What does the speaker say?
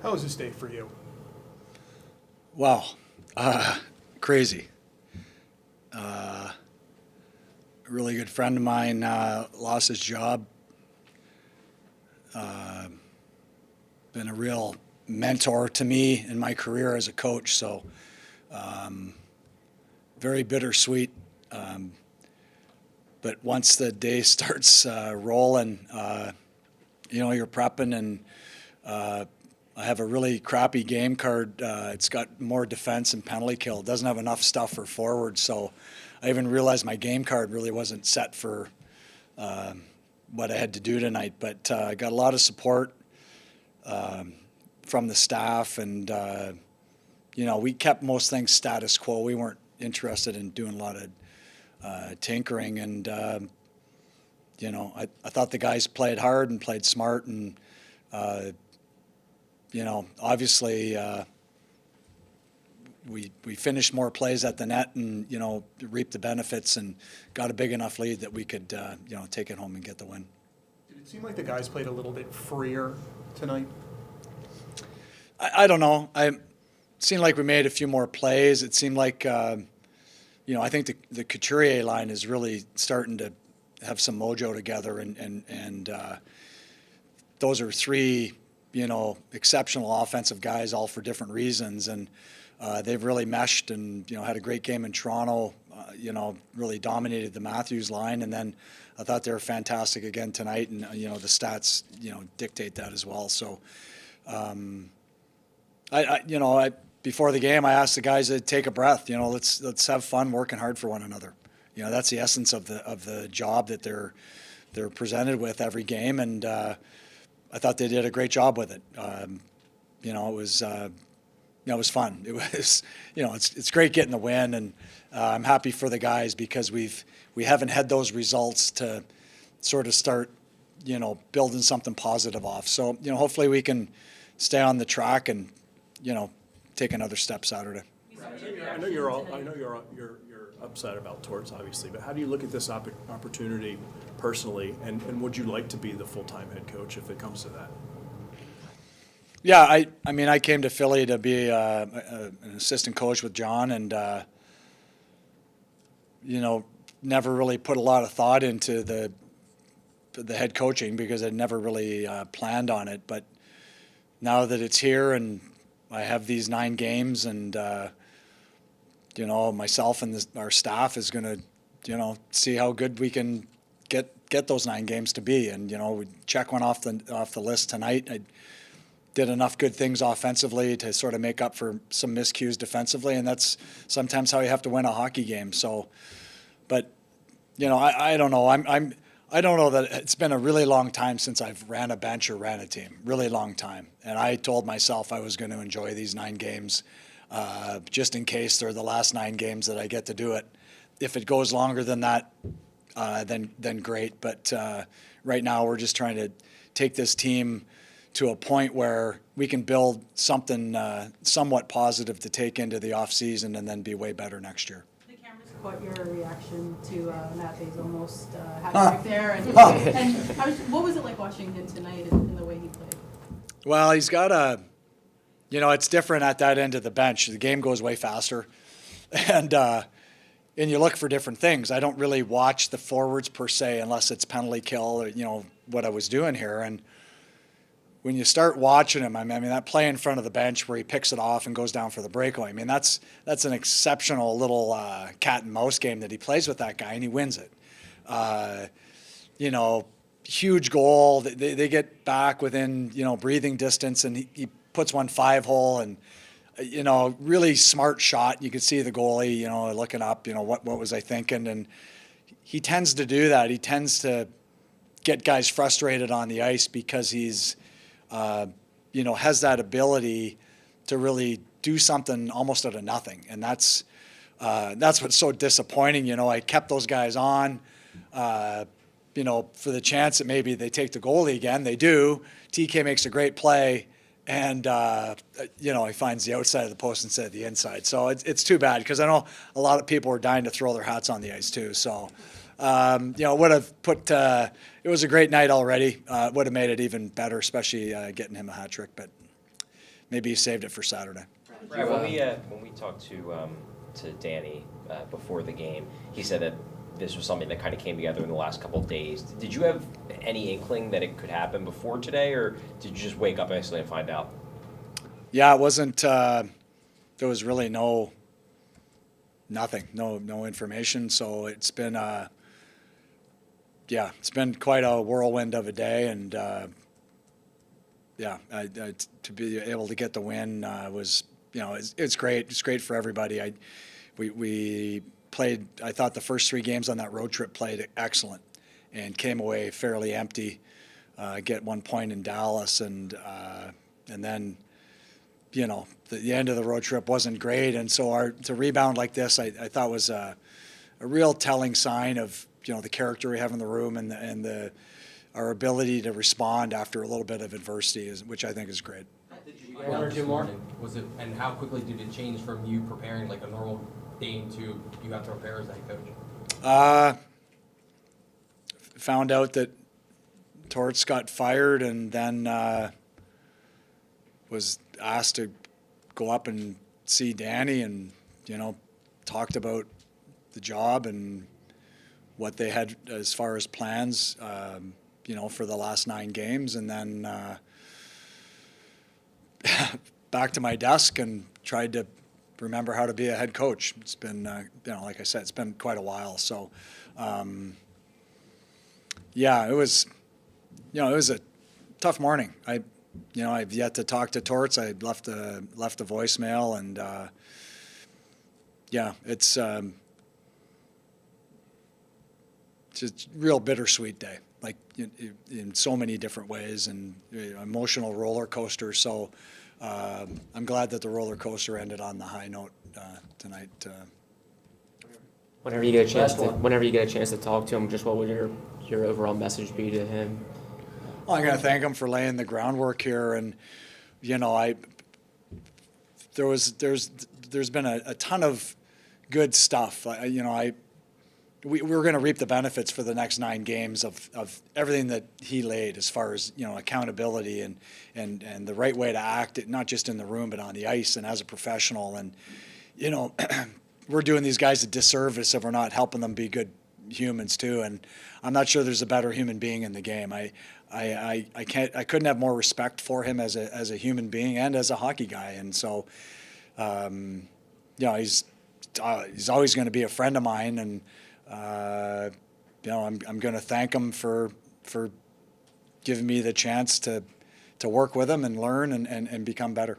How was this day for you? Wow, crazy. A really good friend of mine lost his job. Been a real mentor to me in my career as a coach, so very bittersweet. But once the day starts rolling, you're prepping, and I have a really crappy game card. It's got more defense and penalty kill. It doesn't have enough stuff for forward, so I even realized my game card really wasn't set for what I had to do tonight. But I got a lot of support from the staff, and we kept most things status quo. We weren't interested in doing a lot of tinkering, and I thought the guys played hard and played smart, and obviously we finished more plays at the net, and reaped the benefits and got a big enough lead that we could take it home and get the win. Did it seem like the guys played a little bit freer tonight? I don't know. It seemed like we made a few more plays. It seemed like I think the Couturier line is really starting to have some mojo together, and those are three exceptional offensive guys, all for different reasons, and they've really meshed, and had a great game in Toronto. Really dominated the Matthews line, and then I thought they were fantastic again tonight, and the stats dictate that as well. So, I before the game, I asked the guys to take a breath. Let's have fun working hard for one another. That's the essence of the job that they're presented with every game, and I thought they did a great job with it. It was fun. It was it's great getting the win, and I'm happy for the guys because we haven't had those results to sort of start building something positive off. So hopefully we can stay on the track and take another step Saturday. I know you're upset about Torts, obviously, but how do you look at this opportunity personally, and would you like to be the full-time head coach if it comes to that? Yeah, I came to Philly to be an assistant coach with John, and never really put a lot of thought into the head coaching because I never really planned on it. But now that it's here and I have these 9 games, and myself and our staff is going to see how good we can get those 9 games to be, and we check one off the list tonight. I did enough good things offensively to sort of make up for some miscues defensively, and that's sometimes how you have to win a hockey game. So, but I don't know. I don't know that it's been a really long time since I've ran a bench or ran a team. Really long time, and I told myself I was going to enjoy these 9 games, just in case they're the last 9 games that I get to do it. If it goes longer than that, then great. But right now we're just trying to take this team to a point where we can build something somewhat positive to take into the off season and then be way better next year. The cameras caught your reaction to Matt almost hat trick there, and what was it like watching him tonight in the way he played? Well, he's got it's different at that end of the bench. The game goes way faster, and you look for different things. I don't really watch the forwards per se unless it's penalty kill or what I was doing here. And when you start watching him, that play in front of the bench where he picks it off and goes down for the breakaway, that's an exceptional little cat and mouse game that he plays with that guy, and he wins it. Huge goal. They get back within breathing distance, and he puts one 5-hole, and really smart shot. You could see the goalie looking up. What was I thinking? And he tends to do that. He tends to get guys frustrated on the ice because he's has that ability to really do something almost out of nothing, and that's what's so disappointing. I kept those guys on, for the chance that maybe they take the goalie again. They do. TK makes a great play, and he finds the outside of the post instead of the inside. So it's too bad because I know a lot of people are dying to throw their hats on the ice too. So. Would have put. It was a great night already. Would have made it even better, especially getting him a hat trick. But maybe he saved it for Saturday. Brad, when we talked to Danny before the game, he said that this was something that kind of came together in the last couple of days. Did you have any inkling that it could happen before today, or did you just wake up instantly and find out? Yeah, it wasn't. There was really nothing, no information. So it's been, it's been quite a whirlwind of a day, and to be able to get the win was, it's great. It's great for everybody. We played. I thought the first 3 games on that road trip played excellent, and came away fairly empty. Get 1 point in Dallas, and then, the end of the road trip wasn't great, and so to rebound like this, I thought was a real telling sign of the character we have in the room, and our ability to respond after a little bit of adversity, which I think is great. One or two more? Was it, and how quickly did it change from you preparing like a normal game to you have to prepare as a head coach? Found out that Torts got fired, and then was asked to go up and see Danny, and talked about the job and what they had as far as plans, for the last 9 games, and then back to my desk and tried to remember how to be a head coach. It's been, like I said, it's been quite a while. So, it was, it was a tough morning. I've yet to talk to Torts. I left a voicemail, and it's just a real bittersweet day, like in so many different ways, and emotional roller coaster. So I'm glad that the roller coaster ended on the high note tonight. Whenever you get a chance to talk to him, just what would your overall message be to him? Well, I'm going to thank him for laying the groundwork here, and there's been a ton of good stuff. We were going to reap the benefits for the next 9 games of everything that he laid as far as accountability and the right way to act, not just in the room but on the ice and as a professional. And we're doing these guys a disservice if we're not helping them be good humans too. And I'm not sure there's a better human being in the game. I couldn't have more respect for him as a human being and as a hockey guy. And so, he's always going to be a friend of mine, and I'm going to thank him for giving me the chance to work with him and learn and become better.